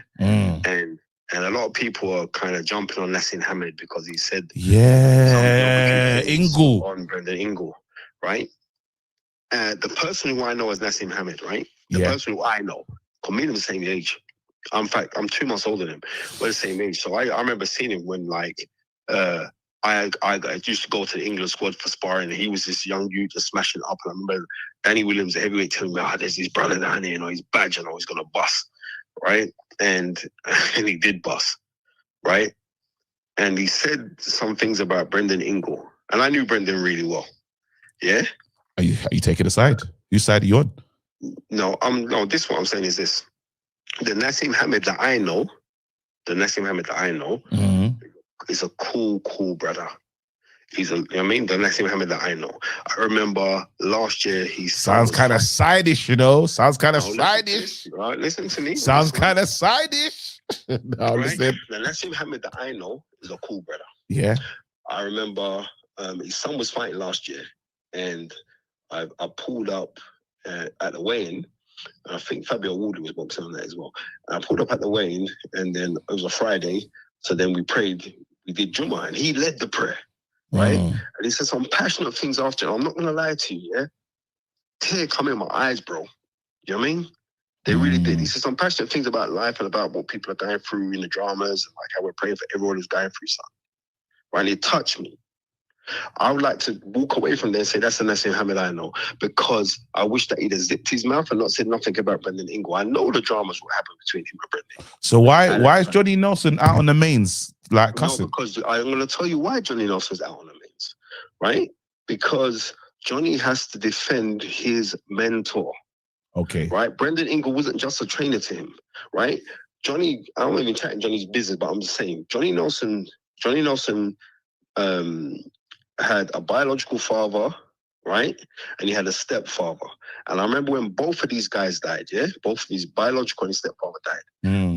And a lot of people are kind of jumping on Nassim Hamid because he said Yeah, Ingle. on Brendan Ingle, right? The person who I know as Nassim Hamid, right? The person who I know, because me and him the same age. In fact, I'm 2 months older than him. We're the same age. So I remember seeing him when I used to go to the England squad for sparring, and he was this young dude just smashing up. And I remember Danny Williams, the heavyweight, telling me, there's this brother down here, he's bad, he's gonna bust, right? And he did bust, right? And he said some things about Brendan Ingle, and I knew Brendan really well. Yeah. Are you taking a side? Whose side are you on? No, this what I'm saying is this. The Nassim Hamid that I know, is a cool brother. He's the Nassim Hamid that I know. I remember last year he sounds kind of sideish, Sounds kind of sideish. Right, listen to me. Sounds kind of sideish. No, right? listen. The Nassim Hamid that I know is a cool brother. Yeah. I remember his son was fighting last year, and I pulled up at the weigh-in. I think Fabio Wardley was boxing on that as well. And I pulled up at the weigh-in, and then it was a Friday. So then we prayed. We did Jummah, and he led the prayer, right? And he said some passionate things after. I'm not gonna lie to you, yeah. Tear come in my eyes, bro. You know what I mean? They really did. He said some passionate things about life and about what people are going through in the dramas, and like how we're praying for everyone who's going through something. Right? And it touched me. I would like to walk away from there and say that's the Nassim Hamid I know, because I wish that he'd have zipped his mouth and not said nothing about Brendan Ingle. I know the dramas will happen between him and Brendan. So why is Johnny Nelson out on the mains like cussing? No, because I'm going to tell you why Johnny Nelson's out on the mains, right? Because Johnny has to defend his mentor. Okay. Right? Brendan Ingle wasn't just a trainer to him, right? Johnny, I don't even chat in Johnny's business, but I'm just saying, Johnny Nelson had a biological father, right? And he had a stepfather. And I remember when both of these guys died, both of his biological and his stepfather died.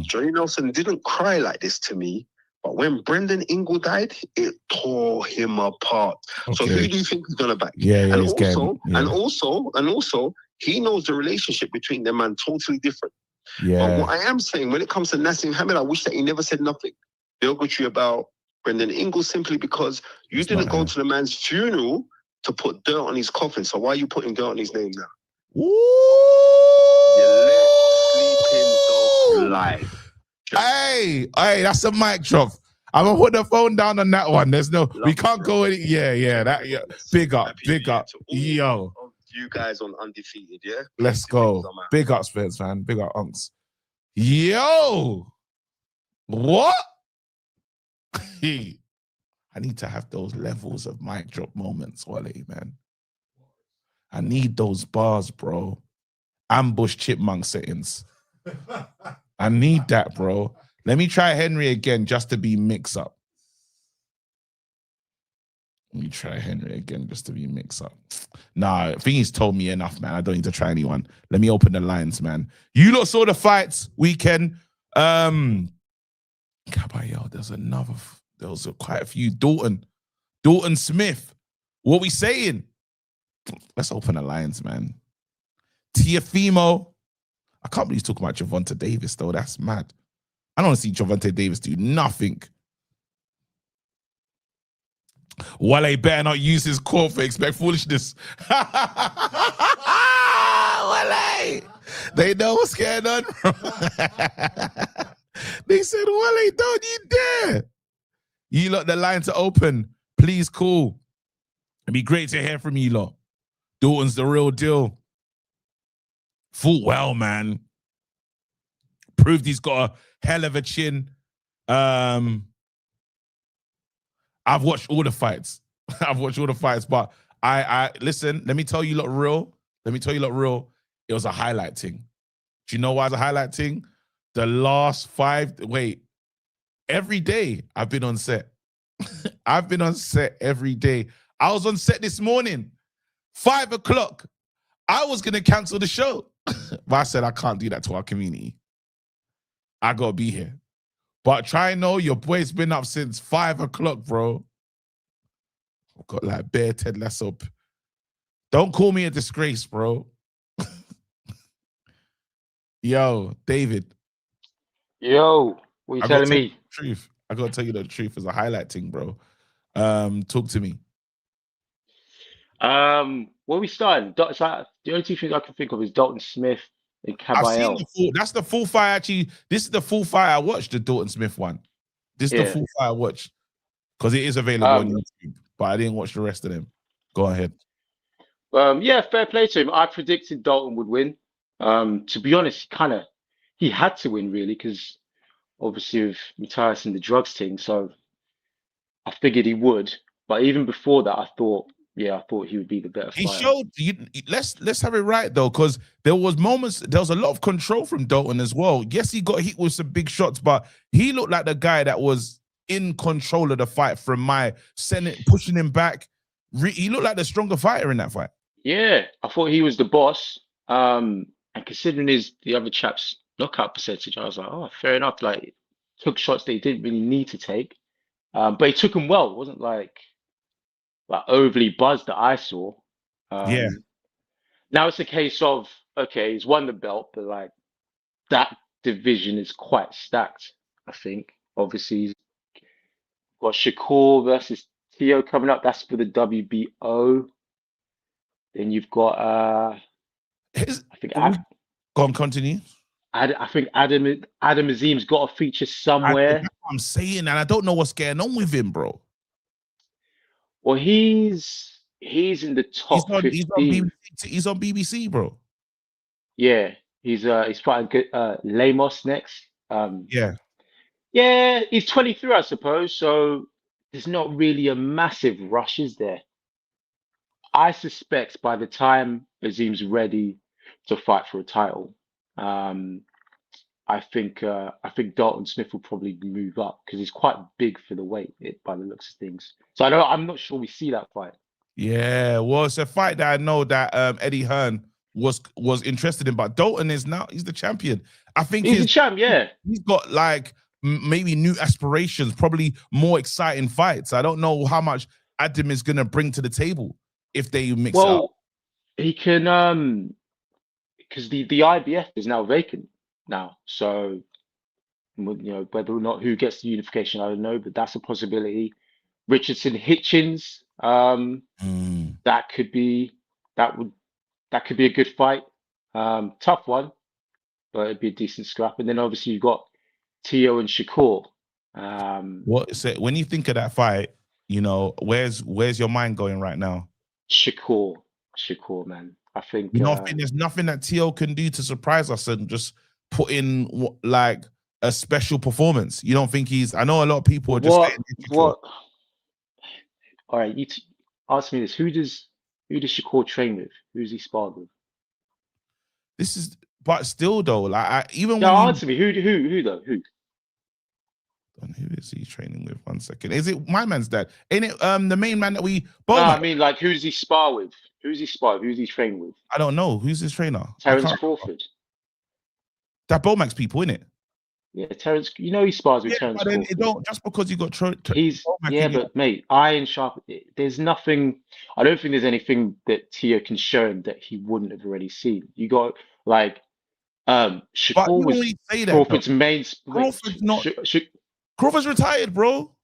Johnny Nelson didn't cry like this to me, but when Brendan Ingle died, it tore him apart. Okay. So who do you think he's gonna back? And also, he knows the relationship between them and totally different. Yeah. But what I am saying, when it comes to Nassim Hamid, I wish that he never said nothing derogatory about Brendan Ingle, simply because you didn't go to the man's funeral to put dirt on his coffin. So why are you putting dirt on his name now? Ooh. You let sleeping dogs lie. Hey, that's a mic drop. I'm gonna put the phone down on that one. We can't go any. Big up. Yo. You guys on Undefeated, yeah? Let's go. Big up, Spence, man. Big up, Unks. Yo. What? I need to have those levels of mic drop moments, Wale, man. I need those bars, bro. Ambush chipmunk settings. I need that, bro. Let me try Henry again just to be mix up. Nah, I think he's told me enough, man. I don't need to try anyone. Let me open the lines, man. You lot saw the fights weekend. Caballero, there was quite a few. Dalton Smith. What we saying? Let's open the lines, man. Teofimo. I can't believe he's talking about Gervonta Davis, though. That's mad. I don't want to see Gervonta Davis do nothing. Wale better not use his court for expect foolishness. Wale! They know what's going on. They said, Wale, don't you dare. You lot, the lines are open. Please call. It'd be great to hear from you lot. Dalton's the real deal. Fought well, man. Proved he's got a hell of a chin. I've watched all the fights. But I listen, let me tell you lot real. It was a highlight thing. Do you know why it's a highlight thing? The last every day I've been on set. I've been on set every day. I was on set this morning, 5 o'clock. I was going to cancel the show. But I said, I can't do that to our community. I got to be here. But try and know your boy's been up since 5 o'clock, bro. I've got like bare Ted Lasso. Don't call me a disgrace, bro. Yo, David. Yo. What are you I got telling to tell you me? the truth. I got to tell you the truth as a highlight thing, bro. Talk to me. Where we starting? It's like, the only two things I can think of is Dalton Smith and I've seen Caballero. the full. That's the full fight. Actually, this is the full fight I watched. The Dalton Smith one. This is the Yeah. full fight I watched because it is available on YouTube. But I didn't watch the rest of them. Go ahead. Yeah, fair play to him. I predicted Dalton would win. To be honest, he had to win really because obviously with Matthias and the drugs thing. So I figured he would. But even before that, I thought he would be the better He fighter. showed you. Let's have it right though, because there was moments. There was a lot of control from Dalton as well. Yes, he got hit with some big shots, but he looked like the guy that was in control of the fight. From my Senate pushing him back, he looked like the stronger fighter in that fight. Yeah, I thought he was the boss. And considering the other chap's knockout percentage, I was like, oh, fair enough. Like, took shots that he didn't really need to take. But he took them well. It wasn't like overly buzzed that I saw. Yeah. Now it's a case of, okay, he's won the belt, but like that division is quite stacked, I think. Obviously, he's got Shakur versus Tio coming up. That's for the WBO. Then you've got I think Go on, continue. I think Adam Azim's got a feature somewhere. That's what I'm saying, and I don't know what's going on with him, bro. Well, he's in the top 15. He's on BBC, bro. Yeah, he's fighting Lemos next. Yeah, he's 23, I suppose. So there's not really a massive rush, is there? I suspect by the time Azim's ready to fight for a title, I think Dalton Smith will probably move up because he's quite big for the weight by the looks of things. So I'm not sure we see that fight. Yeah, well, it's a fight that I know that Eddie Hearn was interested in, but Dalton he's the champion. I think he's the champ. Yeah, he's got like maybe new aspirations, probably more exciting fights. I don't know how much Adam is gonna bring to the table if they mix it up. He can because the IBF is now vacant now, so whether or not who gets the unification, I don't know, but that's a possibility. Richardson Hitchens, that could be a good fight. Tough one, but it'd be a decent scrap. And then obviously you've got Tio and Shakur. So when you think of that fight, where's your mind going right now? Shakur, man. I think think there's nothing that Tio can do to surprise us and just put in like a special performance. You don't think I know a lot of people are just what? All right, you ask me this: who does Shakur train with? Who's he sparred with? But still though, like answer me. Who though? Who? Who is he training with? 1 second. Is it my man's dad? Ain't it the main man that we No, I mean like who does he spar with? Who's he spar with? Who's he trained with? I don't know. Who's his trainer? Terence Crawford. That Bomax people, innit? Yeah, Terence. He spars with Terence Crawford. It don't just because you got but mate, iron sharp. There's nothing. I don't think there's anything that Tio can show him that he wouldn't have already seen. You got like Shakur was Crawford's main. Crawford's not. Crawford's retired, bro.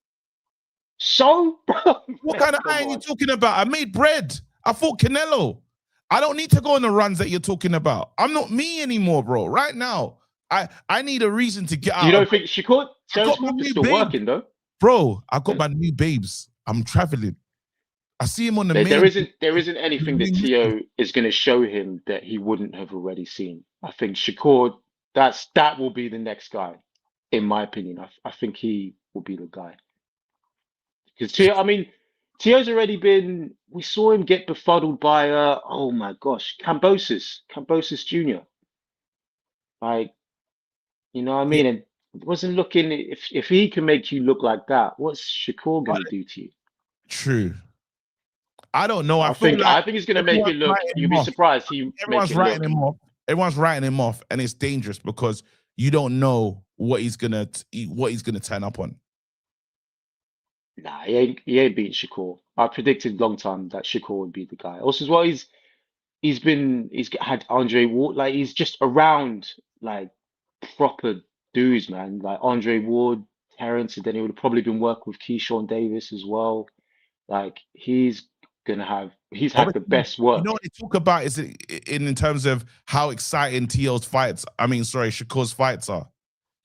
So, bro, what kind of iron you talking about? I made bread. I fought Canelo. I don't need to go on the runs that you're talking about. I'm not me anymore, bro. Right now, I need a reason to get out. You don't think Shakur? Crawford's still working though, bro. I got my new babes. I'm traveling. I see him on the. There isn't anything that Tio is going to show him that he wouldn't have already seen. I think Shakur, that will be the next guy. In my opinion, I think he will be the guy. Because Tio's already been. We saw him get befuddled by oh my gosh, Kambosos Jr. Like, you know what I mean? And it wasn't looking. If he can make you look like that, what's Shakur going to do to you? True. I don't know. I think he's going to make it look. You'll be surprised. Everyone's writing him off. Everyone's writing him off, and it's dangerous because you don't know what he's gonna turn up on. Nah, he ain't beating Shakur. I predicted a long time that Shakur would be the guy. Also, as well, he's had Andre Ward. Like he's just around like proper dudes, man. Like Andre Ward, Terrence, and then he would have probably been working with Keyshawn Davis as well. Like he's had the Obviously, best you know work. what they talk about is in terms of how exciting T.O.'s fights. I mean, sorry, Shakur's fights are.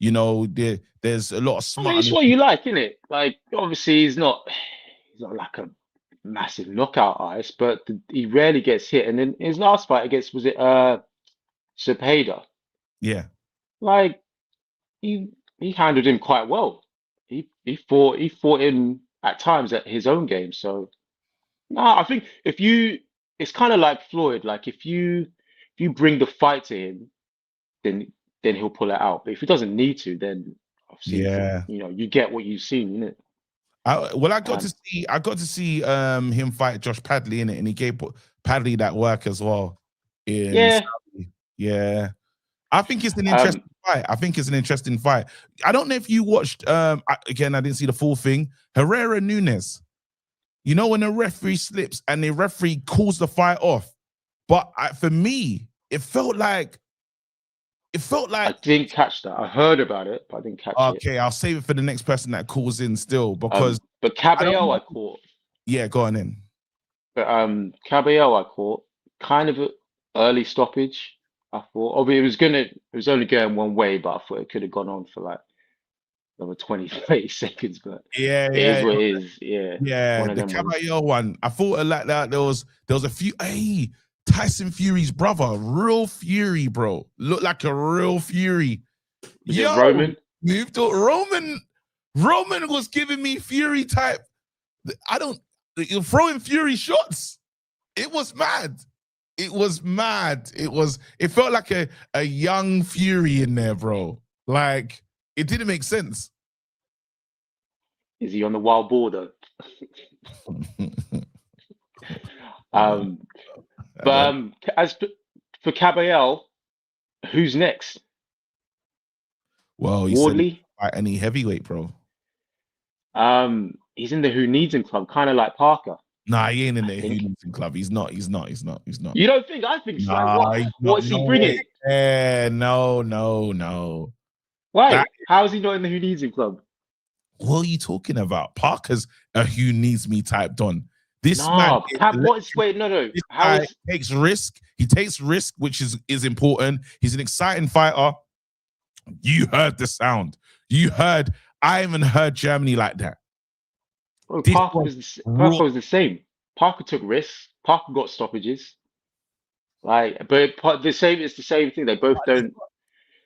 You know, there's a lot of I mean, smart. it's what you like, isn't it? Like obviously he's not like a massive knockout artist, but he rarely gets hit. And then his last fight against was it Cepeda? Yeah, Like he handled him quite well. He fought him at times at his own game. So no, I think it's kind of like Floyd. Like if you bring the fight to him, then he'll pull it out. But if he doesn't need to, then obviously yeah. you get what you've seen, innit? I got Um, to see him fight Josh Padley in it, and he gave Padley that work as well. In yeah. Saudi. Yeah, I think it's an Um, interesting fight. I think it's an interesting fight. I don't know if you watched. Again, I didn't see the full thing. Herrera Nunes. You know when the referee slips and the referee calls the fight off, but for me, it felt like. I didn't catch that. I heard about it, but I didn't catch it. Okay, I'll save it for the next person that calls in still because But I don't Cabello know. I caught. Yeah, go on in. But Cabello I caught kind of an early stoppage. I thought, it was only going one way, but I thought it could have gone on for like another 20, 30 seconds. But Yeah, it is yeah, what it is. Yeah, yeah. one of The them ones. Caballero one. I thought like that. There was a few. Hey, Tyson Fury's brother, real Fury, bro. Looked like a real Fury. Was it Roman? Moved to Roman. Roman was giving me Fury type. You're throwing Fury shots. It was mad. It was mad. It felt like a young Fury in there, bro. Like it didn't make sense. Is he on the wild border? As for Cabello, who's next? Well, he said Wardley. fight any heavyweight, bro. He's in the Who Needs Him club, kind of like Parker. Nah, he ain't in the I think. Hooligan club. He's not. You don't think? I think so. Nah, he's not. What is he No bringing? way. Yeah, no. Why? That- How is he not in the Who Needs Him club? What are you talking about? Parker's a Who Needs Me type don. This man No. this guy takes risk. He takes risk, which is important. He's an exciting fighter. You heard the sound. I haven't heard Germany like that. Bro, This Parker was was the same. Parker took risks. Parker got stoppages. Like, but it's the same thing. They both don't.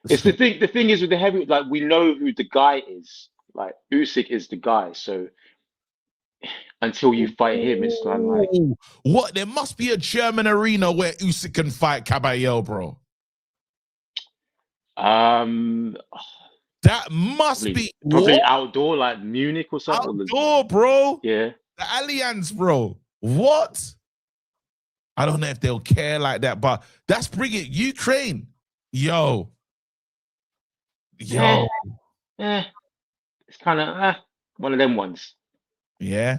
It's the thing. The thing is with the heavy, like we know who the guy is. Like Usyk is the guy. So until you fight him, it's kind of like Ooh, what? There must be a German arena where Usyk can fight Caballero, bro. That must be probably what? outdoor, like Munich or something. Outdoor, bro. Yeah. The Allianz, bro. What? I don't know if they'll care like that, but that's bringing Ukraine. Yo. Yeah. It's kind of one of them ones. Yeah.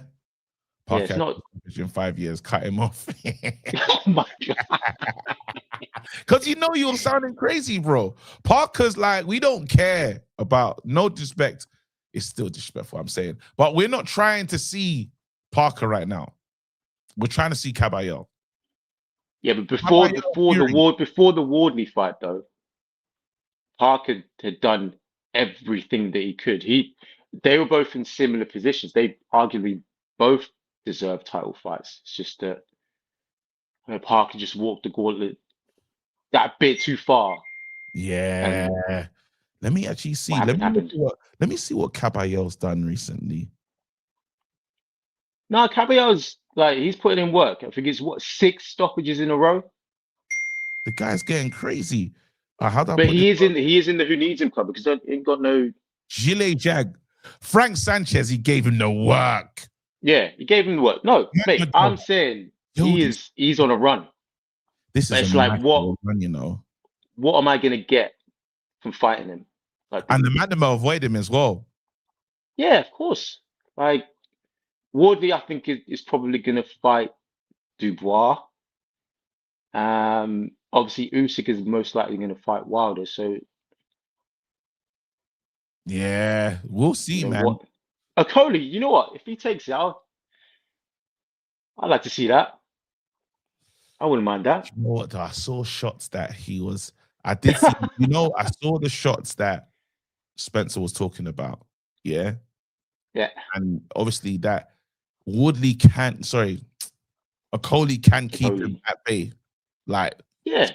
Yeah, it's not in 5 years. Cut him off. Oh my god. Because you're sounding crazy, bro. Parker's like, we don't care about, no disrespect. It's still disrespectful, I'm saying. But we're not trying to see Parker right now. We're trying to see Caballero. Yeah, but before the Wardley fight, though, Parker had done everything that he could. They were both in similar positions. They arguably both deserve title fights. It's just that Parker just walked the gauntlet that bit too far. Yeah. Let me actually see. Let me see what Caballero's done recently. No, Cabello's like he's putting in work. I think it's 6 stoppages in a row. The guy's getting crazy. He is in the Who Needs Him club because he ain't got no Gilles Jag. Frank Sanchez, he gave him the work. Yeah, he gave him the work. No, mate, I'm saying he's on a run. This is like what run, What am I gonna get from fighting him? Like, and the man will avoid him as well. Yeah, of course. Like Wardley, I think is probably gonna fight Dubois. Obviously Usyk is most likely gonna fight Wilder. So Yeah, we'll see, You know man. what? Okoli, you know what? If he takes it, I'd like to see that. I wouldn't mind that. You know what? Though? I saw shots that he was. I did see. I saw the shots that Spencer was talking about. Yeah, Yeah. and obviously that Woodley can't. Sorry, Okoli can keep him Okoli. at bay. Like Yeah.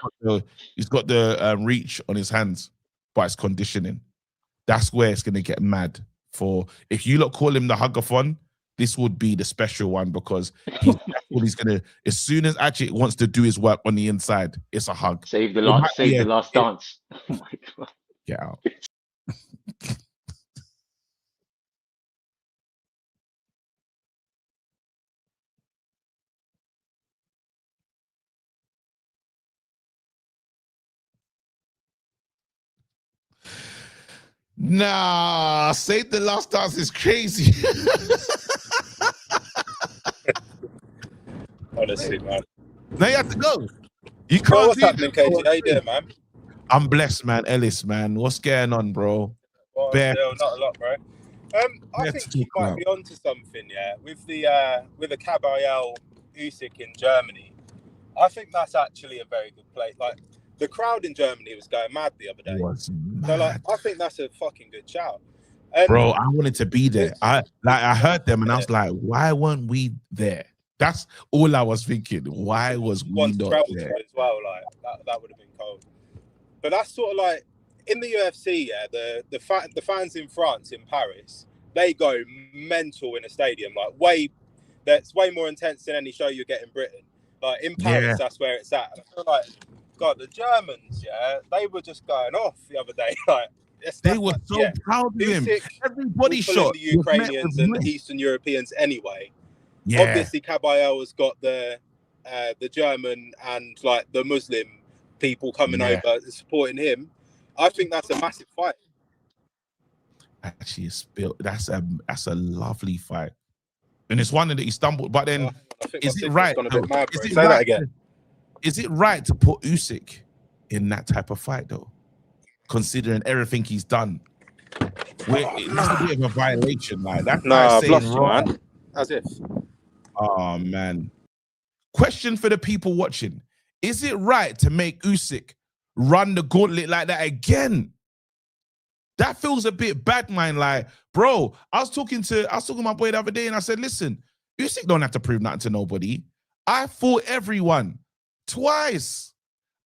he's got the reach on his hands, but it's conditioning. That's where it's gonna get mad. For if you call him the huggathon, this would be the special one because he's gonna. As soon as actually wants to do his work on the inside, it's a hug. Save the It might last, be save a- the last dance. Oh my god. Get out. Nah, save the last dance is crazy. Honestly, man. Now you have to go. You can't. Well, what's do happening, that. KG? How you doing, man? I'm blessed, man. Ellis, man. What's going on, bro? Well, Bear- still not a lot, bro. I Bear think to you talk might about. be onto something, yeah. With the Caballero Usyk in Germany, I think that's actually a very good play. Like the crowd in Germany was going mad the other day. Was So like, mad. I think that's a fucking good shout. And Bro, I wanted to be there. I heard them and I was like, why weren't we there? That's all I was thinking. Why was we want to not travel to there? it as well, like that would have been cold. But that's sort of like in the UFC, yeah. The fans in France, in Paris, they go mental in a stadium, like that's way more intense than any show you get in Britain. Like in Paris, Yeah. that's where it's at. And I feel like, God, the Germans, yeah, they were just going off the other day. Like They were so proud of him. Usyk Everybody was pulling shot. the was met Ukrainians with and men. the Eastern Europeans anyway. Yeah. Obviously, Caballero's got the German and like the Muslim people coming Yeah. over and supporting him. I think that's a massive fight. Actually, it's built. That's a lovely fight. And it's one that he stumbled. But then I think is my it signal's right? gone a bit mad, Is bro. it Say that right again. Is it right to put Usyk in that type of fight though? Considering everything he's done. That's a bit of a violation, like that. Nah, guy's bluff saying you, raw. man. As if. Oh man. Question for the people watching. Is it right to make Usyk run the gauntlet like that again? That feels a bit bad, man. Like, bro, I was talking to my boy the other day and I said, listen, Usyk don't have to prove nothing to nobody. I fought everyone twice.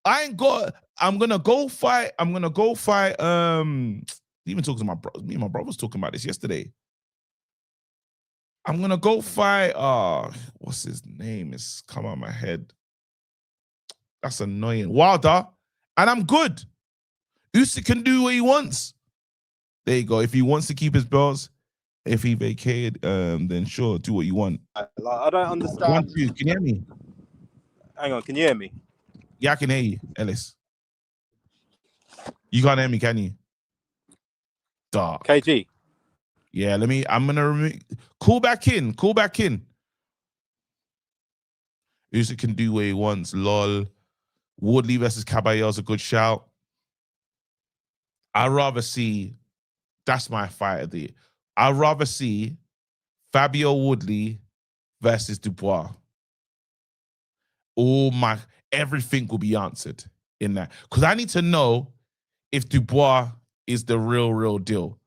I'm gonna go fight. Even talking to my bro, me and my brother was talking about this yesterday. I'm gonna go fight. What's his name? It's come on my head. That's annoying. Wilder, and I'm good. Usyk can do what he wants. There you go. If he wants to keep his belts, if he vacated, then sure, do what you want. Like, I don't understand. 1, 2, can you hear me? Hang on, can you hear me? Yeah, I can hear you, Ellis. You can't hear me, can you? Dark. KG. Yeah, I'm gonna remove. Call back in. Usyk can do what he wants. Lol. Woodley versus Caballero's a good shout. I'd rather see. That's my fight of the year. I'd rather see Fabio Woodley versus Dubois. Everything will be answered in that. Because I need to know if Dubois is the real deal.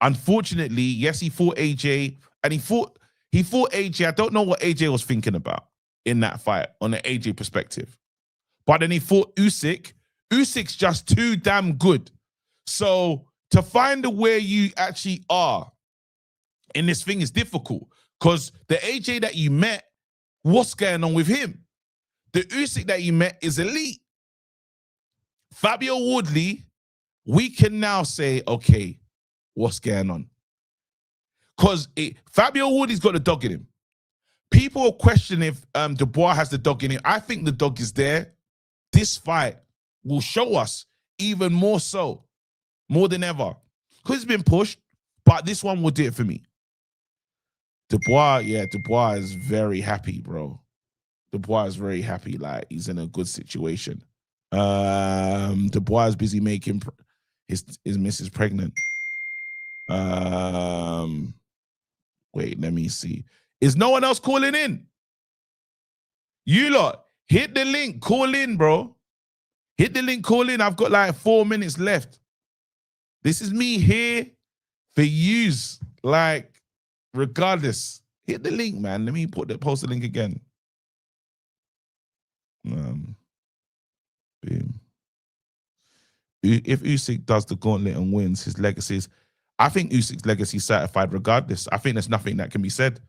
Unfortunately, yes, he fought AJ, and he fought AJ. I don't know what AJ was thinking about in that fight on an AJ perspective. But then he fought Usyk. Usyk's just too damn good. So to find where you actually are in this thing is difficult because the AJ that you met, what's going on with him? The Usyk that you met is elite. Fabio Woodley, we can now say, okay, what's going on? Because Fabio Woodley's got the dog in him. People are questioning if Dubois has the dog in him. I think the dog is there. This fight will show us even more so, more than ever. Because it's been pushed, but this one will do it for me. Dubois is very happy, bro. Dubois is very happy, like he's in a good situation. Dubois is busy making his missus pregnant. Wait, let me see. Is no one else calling in? You lot, hit the link, call in, bro. Hit the link, call in. I've got like 4 minutes left. This is me here for yous. Like, regardless. Hit the link, man. Let me post the link again. Boom. If Usyk does the gauntlet and wins, his legacy is, I think Usyk's legacy is certified regardless. I think there's nothing that can be said.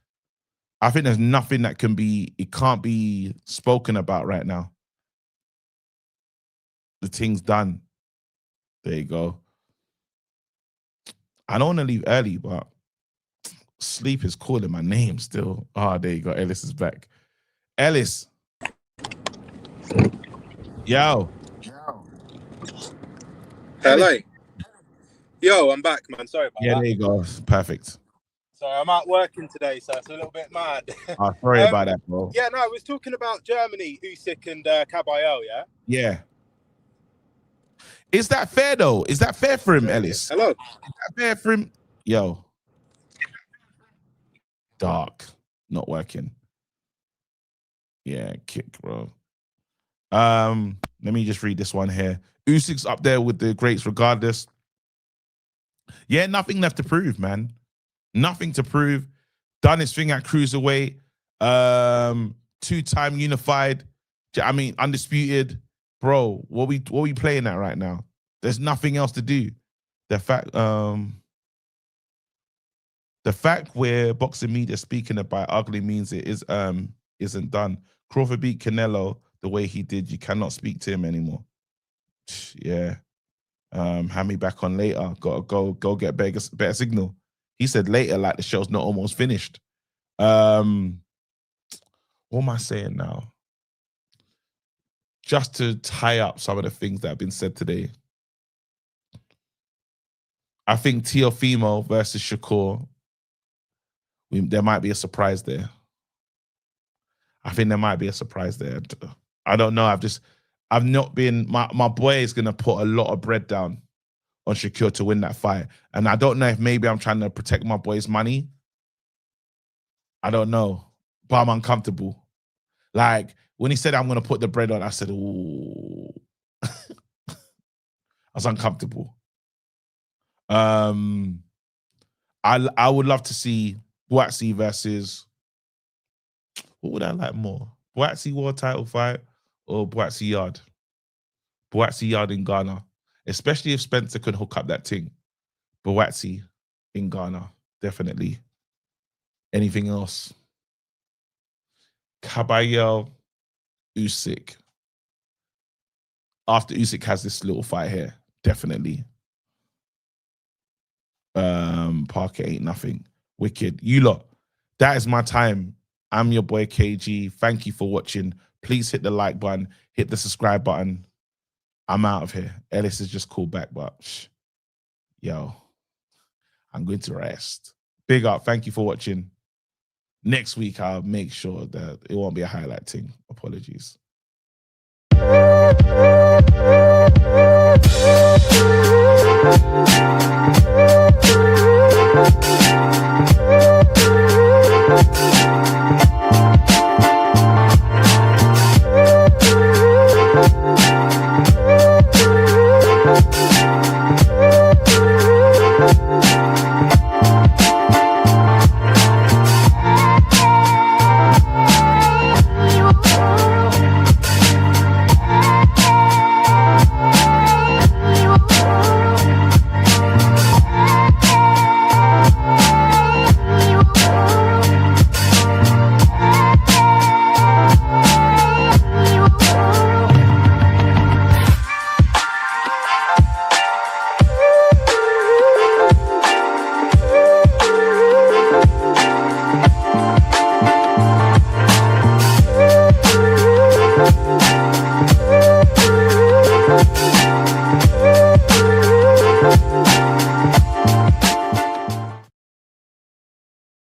I think there's nothing that can be, it can't be spoken about right now. The thing's done. There you go. I don't want to leave early, but sleep is calling my name still. Ah, there you go. Ellis is back. Ellis. Yo. Hello. Yo, I'm back, man. Sorry about that. There you go. Perfect. Sorry, I'm out working today, so it's a little bit mad. Oh, sorry about that, bro. Yeah, no, I was talking about Germany, Usyk and Caballero, yeah? Yeah. Is that fair, though? Is that fair for him, Ellis? Hello. Is that fair for him? Yo. Dark. Not working. Yeah, kick, bro. Let me just read this one here. Usyk's up there with the greats regardless. Yeah, nothing left to prove, man. Nothing to prove. Done his thing at cruiserweight. 2-time unified. I mean, undisputed. Bro, what we playing at right now? There's nothing else to do. The fact where boxing media speaking about ugly means it is isn't done. Crawford beat Canelo the way he did. You cannot speak to him anymore. Yeah. Hand me back on later. Gotta go get better signal. He said later, like the show's not almost finished. What am I saying now? Just to tie up some of the things that have been said today. I think Teofimo versus Shakur, there might be a surprise there. I think there might be a surprise there. I don't know. I've not been, my boy is going to put a lot of bread down on Shakur to win that fight. And I don't know if maybe I'm trying to protect my boy's money. I don't know. But I'm uncomfortable. Like, when he said I'm going to put the bread on, I said, ooh. I was uncomfortable. I would love to see Buatsi versus, what would I like more? Buatsi World title fight or Buatsi Yard? Buatsi Yard in Ghana. Especially if Spencer could hook up that thing. Buatsi in Ghana, definitely. Anything else? Caballero, Usyk. After Usyk has this little fight here, definitely. Parker ain't nothing. Wicked. You lot, that is my time. I'm your boy KG. Thank you for watching. Please hit the like button, hit the subscribe button. I'm out of here. Ellis is just called back, but yo, I'm going to rest. Big up. Thank you for watching. Next week, I'll make sure that it won't be a highlight thing. Apologies.